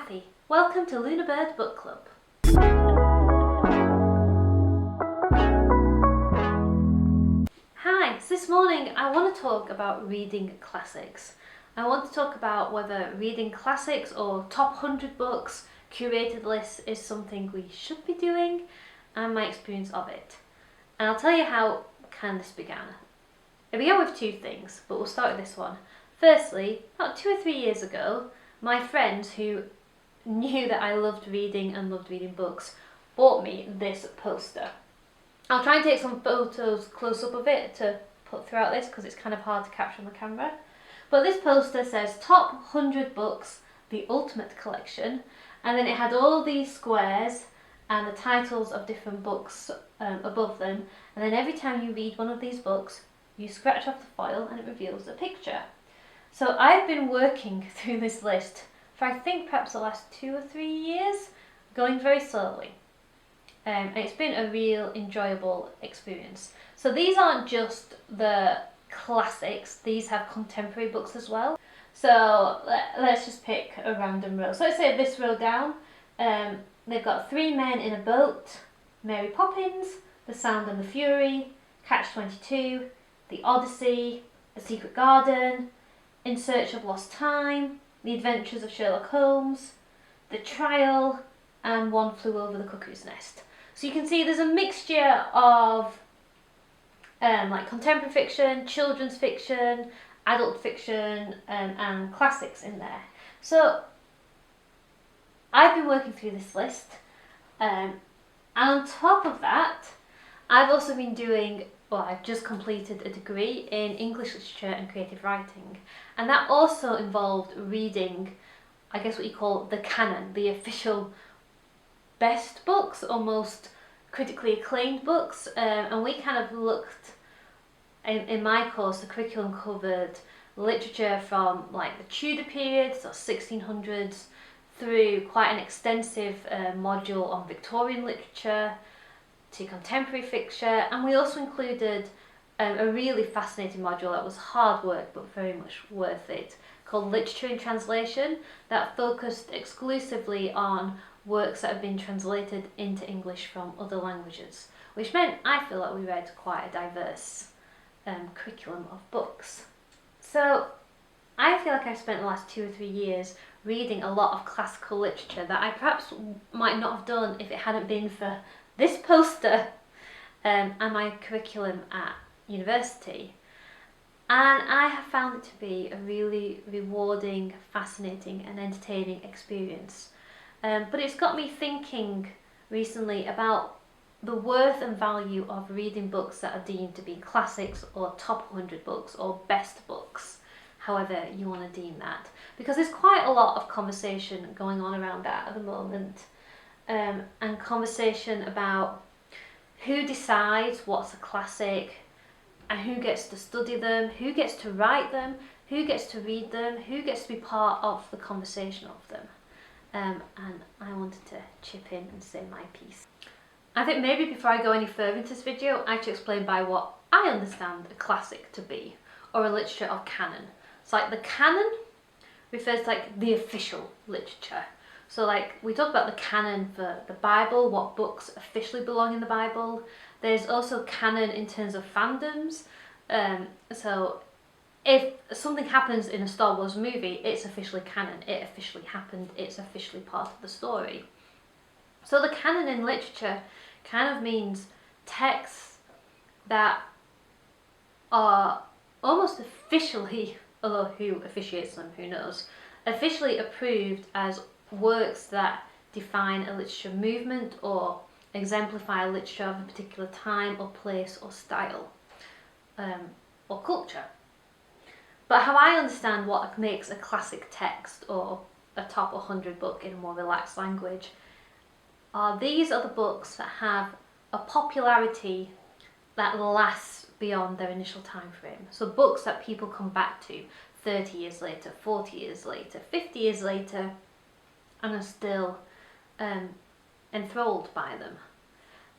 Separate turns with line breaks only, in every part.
Cathy. Welcome to Lunabird Book Club. Hi, so this morning I want to talk about reading classics. I want to talk about whether reading classics or top 100 books, curated lists is something we should be doing and my experience of it. And I'll tell you how this began. It began with two things, but we'll start with this one. Firstly, about 2 or 3 years ago, my friends who knew that I loved reading and loved reading books bought me this poster. I'll try and take some photos close up of it to put throughout this because it's kind of hard to capture on the camera. But this poster says Top 100 Books, the Ultimate Collection, and then it had all these squares and the titles of different books above them, and then every time you read one of these books you scratch off the foil and it reveals a picture. So I've been working through this list for I think perhaps the last 2 or 3 years, going very slowly. And it's been a real enjoyable experience. So these aren't just the classics, these have contemporary books as well. So let's just pick a random row. So let's say this row down, they've got Three Men in a Boat, Mary Poppins, The Sound and the Fury, Catch-22, The Odyssey, The Secret Garden, In Search of Lost Time, The Adventures of Sherlock Holmes, The Trial, and One Flew Over the Cuckoo's Nest. So you can see there's a mixture of like contemporary fiction, children's fiction, adult fiction, and classics in there. So I've been working through this list, and on top of that, I've also been doing, I've just completed a degree in English literature and creative writing, and that also involved reading, I guess what you call the canon, the official best books or most critically acclaimed books, and we kind of looked, in my course, the curriculum covered literature from like the Tudor period, so 1600s, through quite an extensive module on Victorian literature, to contemporary fiction, and we also included a really fascinating module that was hard work but very much worth it, called Literature in Translation, that focused exclusively on works that have been translated into English from other languages, which meant I feel like we read quite a diverse curriculum of books. So I feel like I've spent the last 2 or 3 years reading a lot of classical literature that I perhaps might not have done if it hadn't been for this poster and my curriculum at university. And I have found it to be a really rewarding, fascinating and entertaining experience. But it's got me thinking recently about the worth and value of reading books that are deemed to be classics or top 100 books or best books, however you want to deem that. Because there's quite a lot of conversation going on around that at the moment, and conversation about who decides what's a classic and who gets to study them, who gets to write them, who gets to read them, who gets to be part of the conversation of them. And I wanted to chip in and say my piece. I think maybe before I go any further into this video, I should explain by what I understand a classic to be, or a literature of canon. So like the canon refers to like the official literature. So like we talk about the canon for the Bible, what books officially belong in the Bible. There's also canon in terms of fandoms. So if something happens in a Star Wars movie, it's officially canon, it officially happened, it's officially part of the story. So the canon in literature kind of means texts that are almost officially, although who officiates them, who knows, officially approved as works that define a literature movement or exemplify a literature of a particular time or place or style or culture. But how I understand what makes a classic text or a top 100 book in a more relaxed language are these are the books that have a popularity that lasts beyond their initial time frame. So books that people come back to 30 years later, 40 years later, 50 years later, and are still enthralled by them.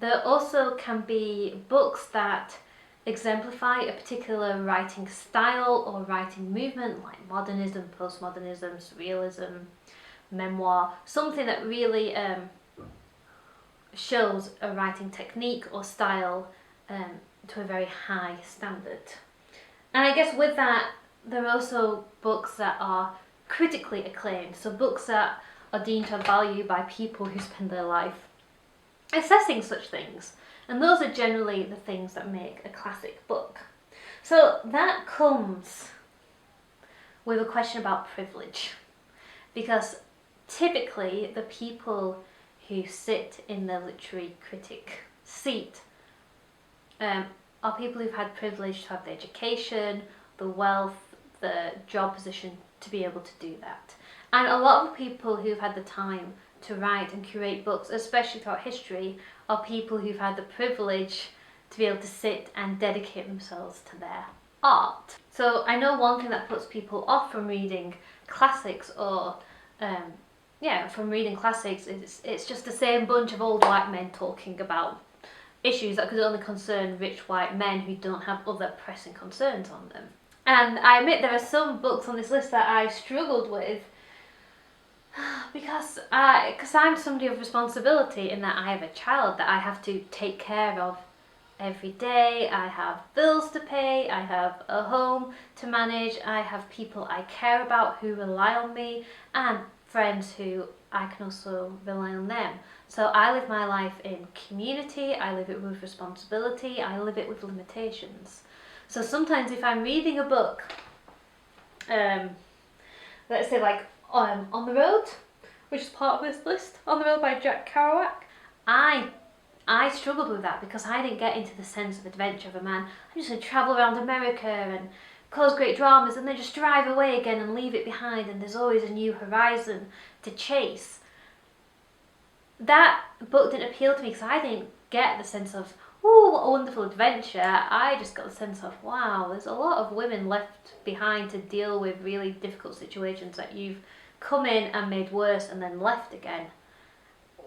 There also can be books that exemplify a particular writing style or writing movement, like modernism, postmodernism, surrealism, memoir, something that really shows a writing technique or style to a very high standard. And I guess with that, there are also books that are critically acclaimed, so books that are deemed to have value by people who spend their life assessing such things. And those are generally the things that make a classic book. So that comes with a question about privilege, because typically the people who sit in the literary critic seat are people who've had privilege to have the education, the wealth, the job position to be able to do that. And a lot of people who've had the time to write and curate books, especially throughout history, are people who've had the privilege to be able to sit and dedicate themselves to their art. So I know one thing that puts people off from reading classics or from reading classics is it's just the same bunch of old white men talking about issues that could only concern rich white men who don't have other pressing concerns on them. And I admit there are some books on this list that I struggled with because I'm somebody of responsibility in that I have a child that I have to take care of every day. I have bills to pay, I have a home to manage, I have people I care about who rely on me, and friends who I can also rely on them. So I live my life in community, I live it with responsibility, I live it with limitations. So sometimes if I'm reading a book, let's say like On the Road, which is part of this list, On the Road by Jack Kerouac, I struggled with that because I didn't get into the sense of adventure of a man. I'm just going to travel around America and cause great dramas and then just drive away again and leave it behind, and there's always a new horizon to chase. That book didn't appeal to me because I didn't get the sense of, ooh, what a wonderful adventure. I just got the sense of, wow, there's a lot of women left behind to deal with really difficult situations that you've come in and made worse and then left again.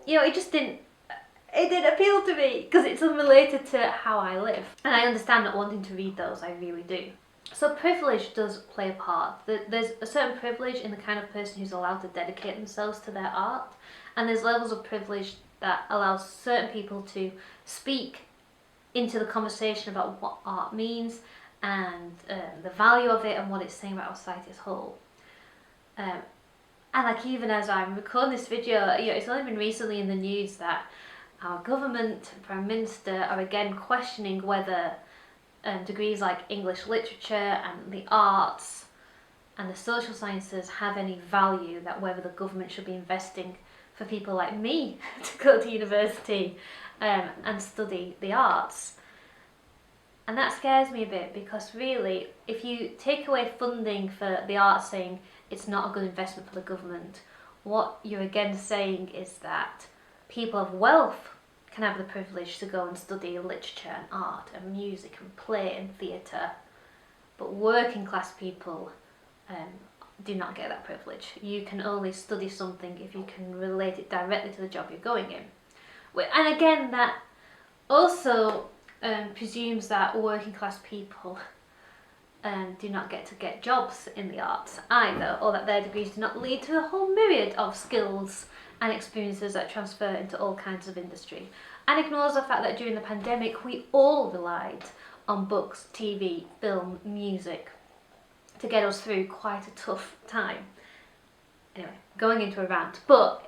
You know, it didn't appeal to me because it's unrelated to how I live. And I understand not wanting to read those, I really do. So privilege does play a part. There's a certain privilege in the kind of person who's allowed to dedicate themselves to their art, and there's levels of privilege that allows certain people to speak into the conversation about what art means and the value of it and what it's saying about our society as a whole. And like even as I'm recording this video, you know, it's only been recently in the news that our government, Prime Minister, are again questioning whether degrees like English literature and the arts and the social sciences have any value, that whether the government should be investing for people like me to go to university and study the arts. And that scares me a bit because really, if you take away funding for the arts, saying it's not a good investment for the government, what you're again saying is that people of wealth can have the privilege to go and study literature and art and music and play and theatre, but working class people do not get that privilege. You can only study something if you can relate it directly to the job you're going in. And again, that also presumes that working class people do not get jobs in the arts either, or that their degrees do not lead to a whole myriad of skills and experiences that transfer into all kinds of industry, and ignores the fact that during the pandemic we all relied on books, TV, film, music to get us through quite a tough time. Anyway, going into a rant, but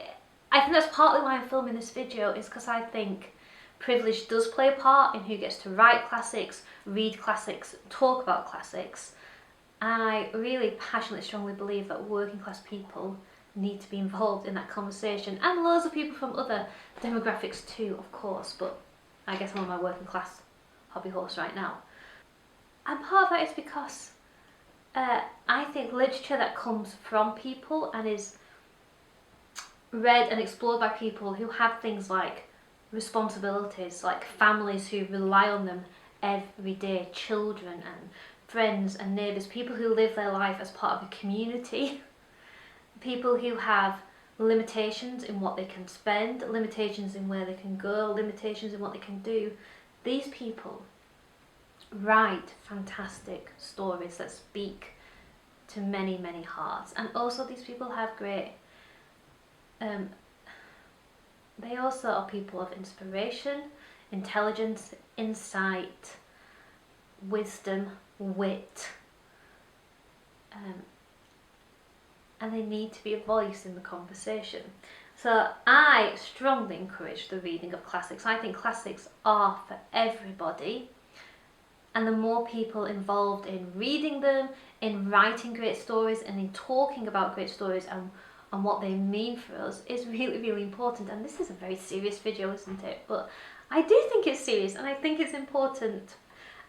I think that's partly why I'm filming this video, is because I think privilege does play a part in who gets to write classics, read classics, talk about classics. And I really passionately, strongly believe that working class people need to be involved in that conversation, and loads of people from other demographics too, of course, but I guess I'm on my working class hobby horse right now. And part of that is because I think literature that comes from people and is read and explored by people who have things like responsibilities, like families who rely on them every day, children and friends and neighbours, people who live their life as part of a community, people who have limitations in what they can spend, limitations in where they can go, limitations in what they can do. These people write fantastic stories that speak to many, many hearts, and also these people have great They also are people of inspiration, intelligence, insight, wisdom, wit, and they need to be a voice in the conversation. So I strongly encourage the reading of classics. I think classics are for everybody, and the more people involved in reading them, in writing great stories, and in talking about great stories and what they mean for us is really, really important. And this is a very serious video, isn't it? But I do think it's serious, and I think it's important.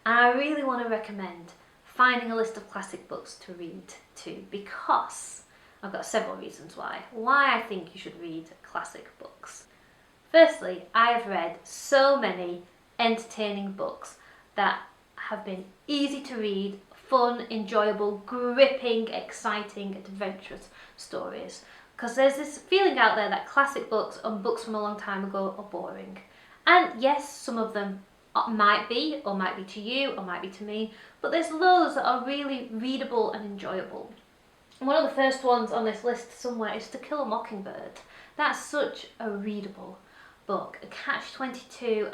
And I really want to recommend finding a list of classic books to read too, because I've got several reasons why I think you should read classic books. Firstly, I've read so many entertaining books that have been easy to read, fun, enjoyable, gripping, exciting, adventurous stories. Because there's this feeling out there that classic books and books from a long time ago are boring. And yes, some of them might be to you, or might be to me, but there's loads that are really readable and enjoyable. One of the first ones on this list somewhere is To Kill a Mockingbird. That's such a readable book. Catch-22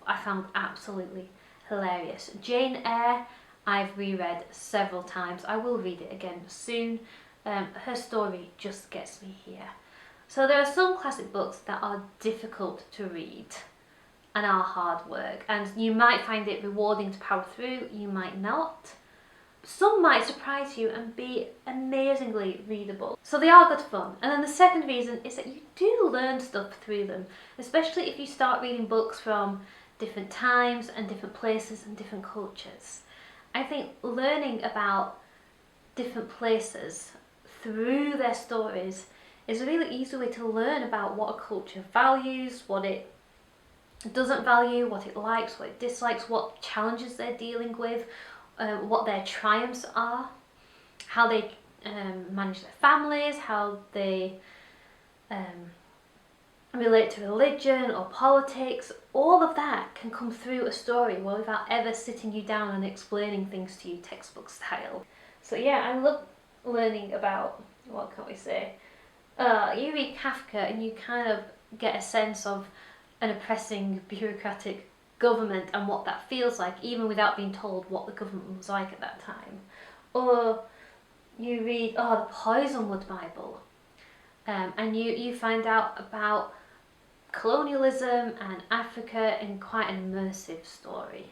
I found absolutely hilarious. Jane Eyre I've reread several times. I will read it again soon. Her story just gets me here. So there are some classic books that are difficult to read and are hard work, and you might find it rewarding to power through, you might not. Some might surprise you and be amazingly readable. So they are good fun. And then the second reason is that you do learn stuff through them, especially if you start reading books from different times and different places and different cultures. I think learning about different places through their stories is a really easy way to learn about what a culture values, what it doesn't value, what it likes, what it dislikes, what challenges they're dealing with, what their triumphs are, how they manage their families, how they relate to religion or politics. All of that can come through a story without ever sitting you down and explaining things to you textbook style. So yeah, I love learning about, what can we say, you read Kafka and you kind of get a sense of an oppressing bureaucratic government and what that feels like, even without being told what the government was like at that time. Or you read the Poisonwood Bible, and you find out about colonialism and Africa in quite an immersive story.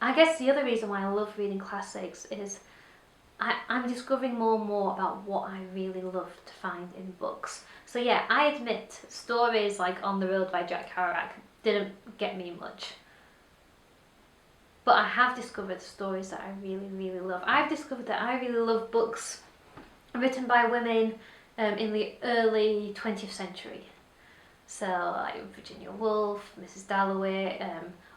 I guess the other reason why I love reading classics is I'm discovering more and more about what I really love to find in books. So yeah, I admit stories like On the Road by Jack Kerouac didn't get me much. But I have discovered stories that I really, really love. I've discovered that I really love books written by women in the early 20th century. So like Virginia Woolf, Mrs. Dalloway,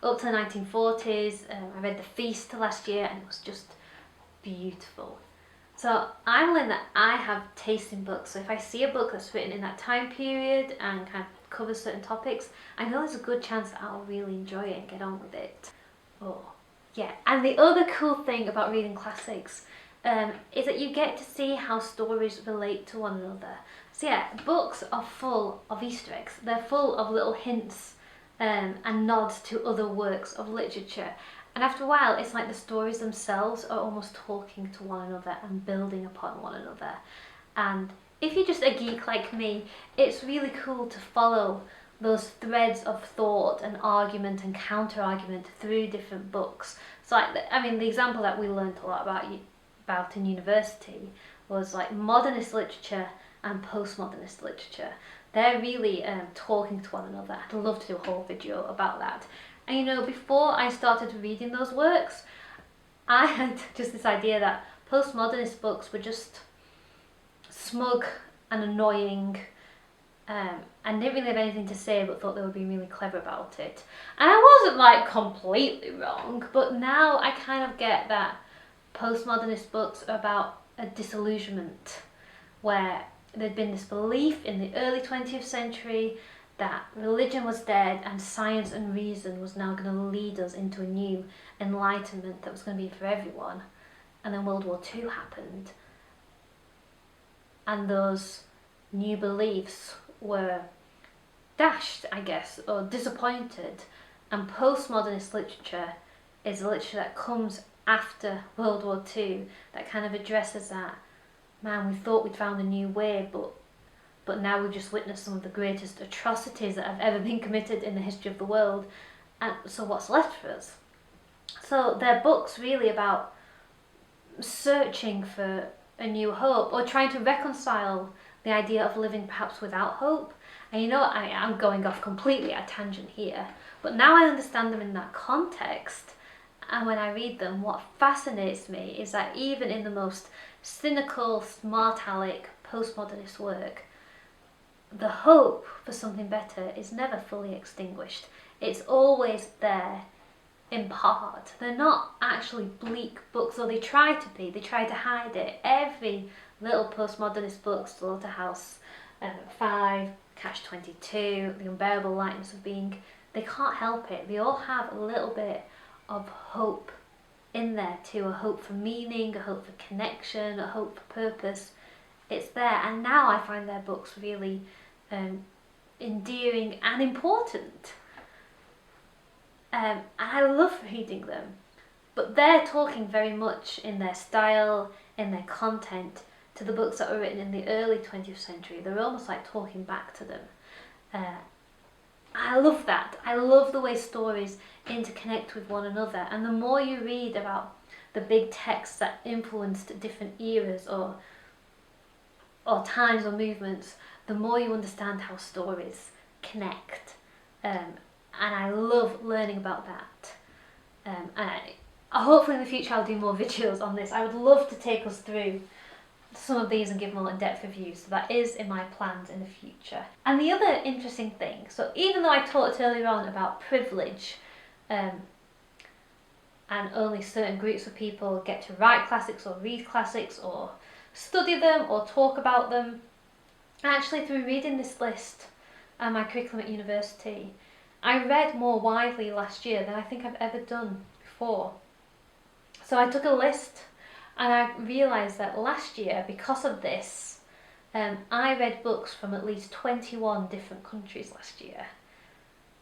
up to the 1940s. I read The Feast last year and it was just beautiful. So I'm learning that I have taste in books. So if I see a book that's written in that time period and kind of covers certain topics, I know there's a good chance that I'll really enjoy it and get on with it. Oh, yeah. And the other cool thing about reading classics is that you get to see how stories relate to one another. So yeah, books are full of Easter eggs. They're full of little hints and nods to other works of literature. And after a while, it's like the stories themselves are almost talking to one another and building upon one another. And if you're just a geek like me, it's really cool to follow those threads of thought and argument and counter-argument through different books. So like, the example that we learned a lot about in university was like modernist literature and postmodernist literature. They're really talking to one another. I'd love to do a whole video about that. And you know, before I started reading those works, I had just this idea that postmodernist books were just smug and annoying and didn't really have anything to say, but thought they were being really clever about it. And I wasn't like completely wrong, but now I kind of get that postmodernist books are about a disillusionment, where there'd been this belief in the early 20th century that religion was dead and science and reason was now going to lead us into a new enlightenment that was going to be for everyone. And then World War II happened, and those new beliefs were dashed, I guess, or disappointed. And postmodernist literature is a literature that comes after World War II that kind of addresses that. Man, we thought we'd found a new way, but now we've just witnessed some of the greatest atrocities that have ever been committed in the history of the world. And so what's left for us? So they're books really about searching for a new hope, or trying to reconcile the idea of living perhaps without hope. And you know, I'm going off completely at a tangent here, but now I understand them in that context. And when I read them, what fascinates me is that even in the most cynical, smart aleck, postmodernist work, the hope for something better is never fully extinguished. It's always there in part. They're not actually bleak books, or they try to be. They try to hide it. Every little postmodernist book, Slaughterhouse 5, Catch-22, The Unbearable Lightness of Being, they can't help it. They all have a little bit of hope in there too, a hope for meaning, a hope for connection, a hope for purpose. It's there, and now I find their books really endearing and important. And I love reading them, but they're talking very much in their style, in their content, to the books that were written in the early 20th century. They're almost like talking back to them. I love that. I love the way stories interconnect with one another, and the more you read about the big texts that influenced different eras or times or movements, the more you understand how stories connect. And I love learning about that. And hopefully in the future I'll do more videos on this. I would love to take us through some of these and give more in-depth reviews, so that is in my plans in the future. And the other interesting thing, so even though I talked earlier on about privilege, and only certain groups of people get to write classics or read classics or study them or talk about them, actually through reading this list and my curriculum at university, I read more widely last year than I think I've ever done before. So I took a list, and I realised that last year, because of this, I read books from at least 21 different countries last year,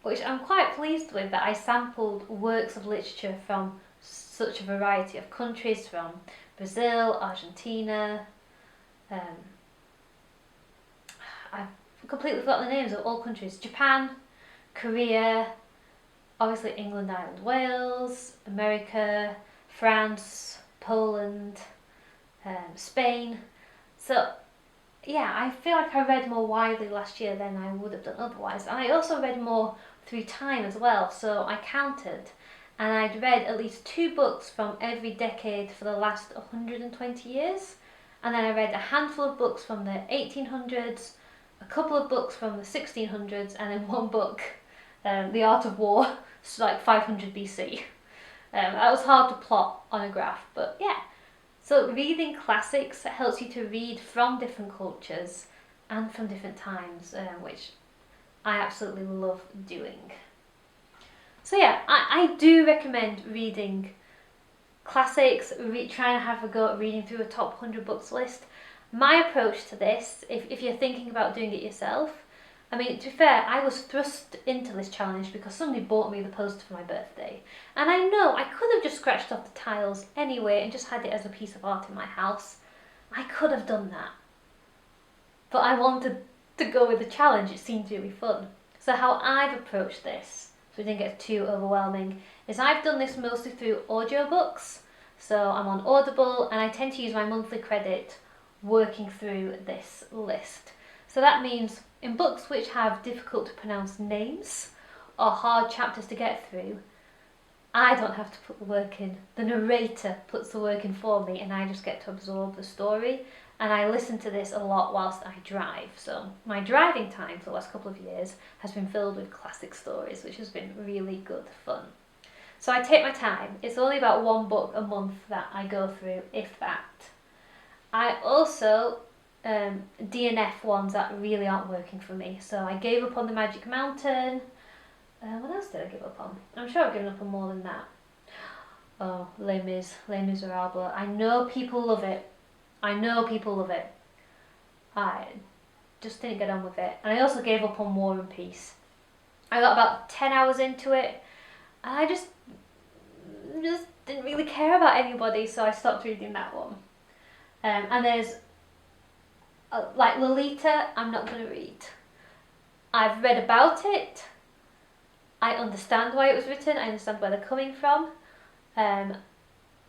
which I'm quite pleased with, that I sampled works of literature from such a variety of countries, from Brazil, Argentina, I've completely forgotten the names of all countries, Japan, Korea, obviously England, Ireland, Wales, America, France, Poland, Spain. So yeah, I feel like I read more widely last year than I would have done otherwise. And I also read more through time as well, so I counted, and I'd read at least 2 books from every decade for the last 120 years. And then I read a handful of books from the 1800s, a couple of books from the 1600s, and then one book, The Art of War, so like 500 BC. That was hard to plot on a graph, but yeah. So reading classics helps you to read from different cultures and from different times, which I absolutely love doing. So yeah, I do recommend reading classics, trying to have a go at reading through a top 100 books list. My approach to this, if you're thinking about doing it yourself, I mean, to be fair, I was thrust into this challenge because somebody bought me the poster for my birthday. And I know I could have just scratched off the tiles anyway and just had it as a piece of art in my house. I could have done that. But I wanted to go with the challenge, it seemed really fun. So how I've approached this, so it didn't get too overwhelming, is I've done this mostly through audiobooks. So I'm on Audible, and I tend to use my monthly credit working through this list. So that means in books which have difficult to pronounce names or hard chapters to get through, I don't have to put the work in. The narrator puts the work in for me, and I just get to absorb the story. And I listen to this a lot whilst I drive. So my driving time for the last couple of years has been filled with classic stories, which has been really good fun. So I take my time. It's only about 1 book a month that I go through, if that. I also DNF ones that really aren't working for me. So I gave up on The Magic Mountain. What else did I give up on? I'm sure I've given up on more than that. Oh, Les Miserables. I know people love it. I just didn't get on with it. And I also gave up on War and Peace. I got about 10 hours into it, and I just didn't really care about anybody, so I stopped reading that one. And there's like Lolita, I'm not going to read. I've read about it. I understand why it was written. I understand where they're coming from.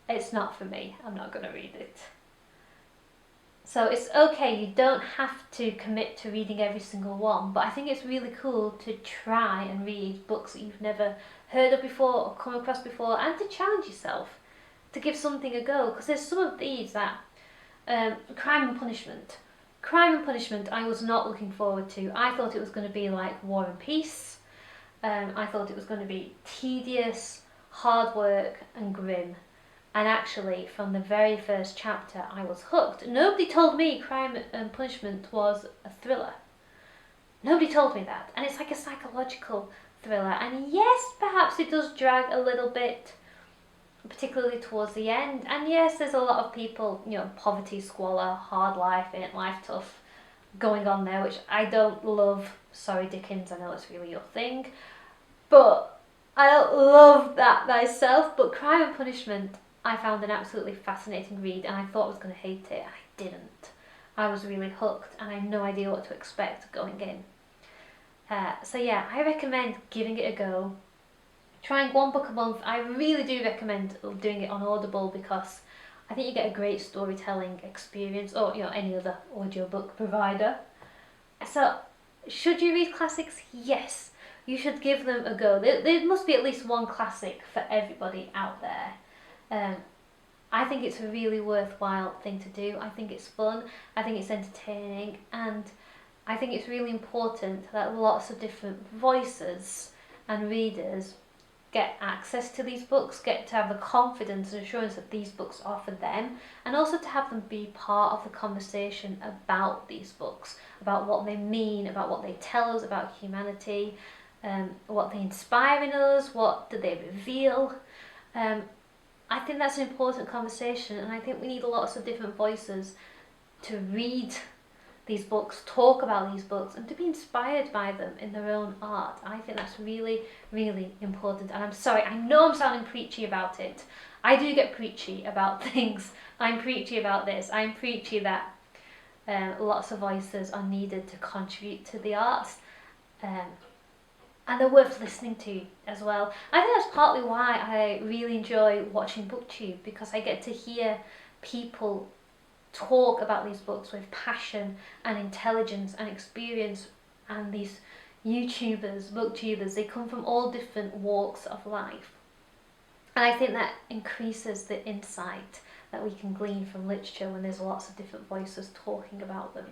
It's not for me. I'm not going to read it. So it's okay, you don't have to commit to reading every single one, but I think it's really cool to try and read books that you've never heard of before or come across before, and to challenge yourself, to give something a go, because there's some of these that, Crime and Punishment. Crime and Punishment I was not looking forward to. I thought it was going to be like War and Peace. I thought it was going to be tedious, hard work and grim. And actually, from the very first chapter, I was hooked. Nobody told me Crime and Punishment was a thriller. Nobody told me that. And it's like a psychological thriller. And yes, perhaps it does drag a little bit, particularly towards the end. And yes, there's a lot of people, you know, poverty, squalor, hard life, ain't life tough, going on there, which I don't love. Sorry, Dickens, I know it's really your thing. But I don't love that myself. But Crime and Punishment, I found an absolutely fascinating read, and I thought I was going to hate it, and I didn't. I was really hooked, and I had no idea what to expect going in. So yeah, I recommend giving it a go. Trying one book a month. I really do recommend doing it on Audible, because I think you get a great storytelling experience, or you know, any other audiobook provider. So, should you read classics? Yes, you should give them a go. There must be at least one classic for everybody out there. I think it's a really worthwhile thing to do. I think it's fun, I think it's entertaining, and I think it's really important that lots of different voices and readers get access to these books, get to have the confidence and assurance that these books are for them, and also to have them be part of the conversation about these books, about what they mean, about what they tell us about humanity, what they inspire in us, what do they reveal. I think that's an important conversation, and I think we need lots of different voices to read these books, talk about these books, and to be inspired by them in their own art. I think that's really, really important. And I'm sorry, I know I'm sounding preachy about it. I do get preachy about things. I'm preachy about this. I'm preachy that lots of voices are needed to contribute to the arts. And they're worth listening to as well. I think that's partly why I really enjoy watching BookTube, because I get to hear people talk about these books with passion and intelligence and experience. And these YouTubers, BookTubers, they come from all different walks of life. And I think that increases the insight that we can glean from literature when there's lots of different voices talking about them.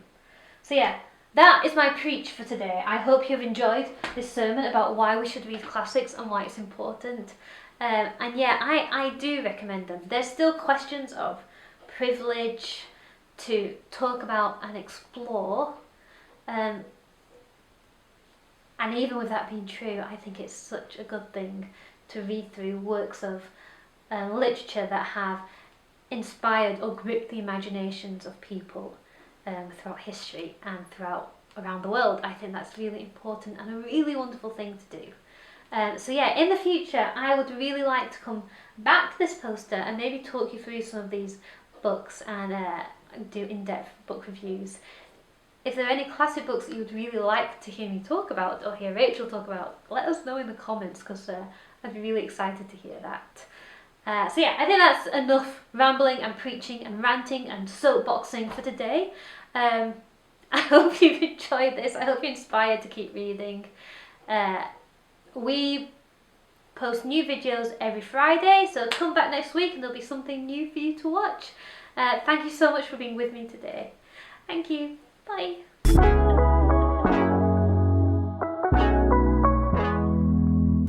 So yeah, that is my preach for today. I hope you've enjoyed this sermon about why we should read classics and why it's important. And yeah, I do recommend them. There's still questions of privilege to talk about and explore. And even with that being true, I think it's such a good thing to read through works of literature that have inspired or gripped the imaginations of people throughout history and around the world. I think that's really important and a really wonderful thing to do. So yeah, in the future, I would really like to come back to this poster and maybe talk you through some of these books and do in-depth book reviews. If there are any classic books that you would really like to hear me talk about or hear Rachel talk about, let us know in the comments, because I'd be really excited to hear that. So yeah, I think that's enough rambling and preaching and ranting and soapboxing for today. I hope you've enjoyed this. I hope you're inspired to keep reading. We post new videos every Friday, so come back next week and there'll be something new for you to watch. Thank you so much for being with me today. Thank you. Bye.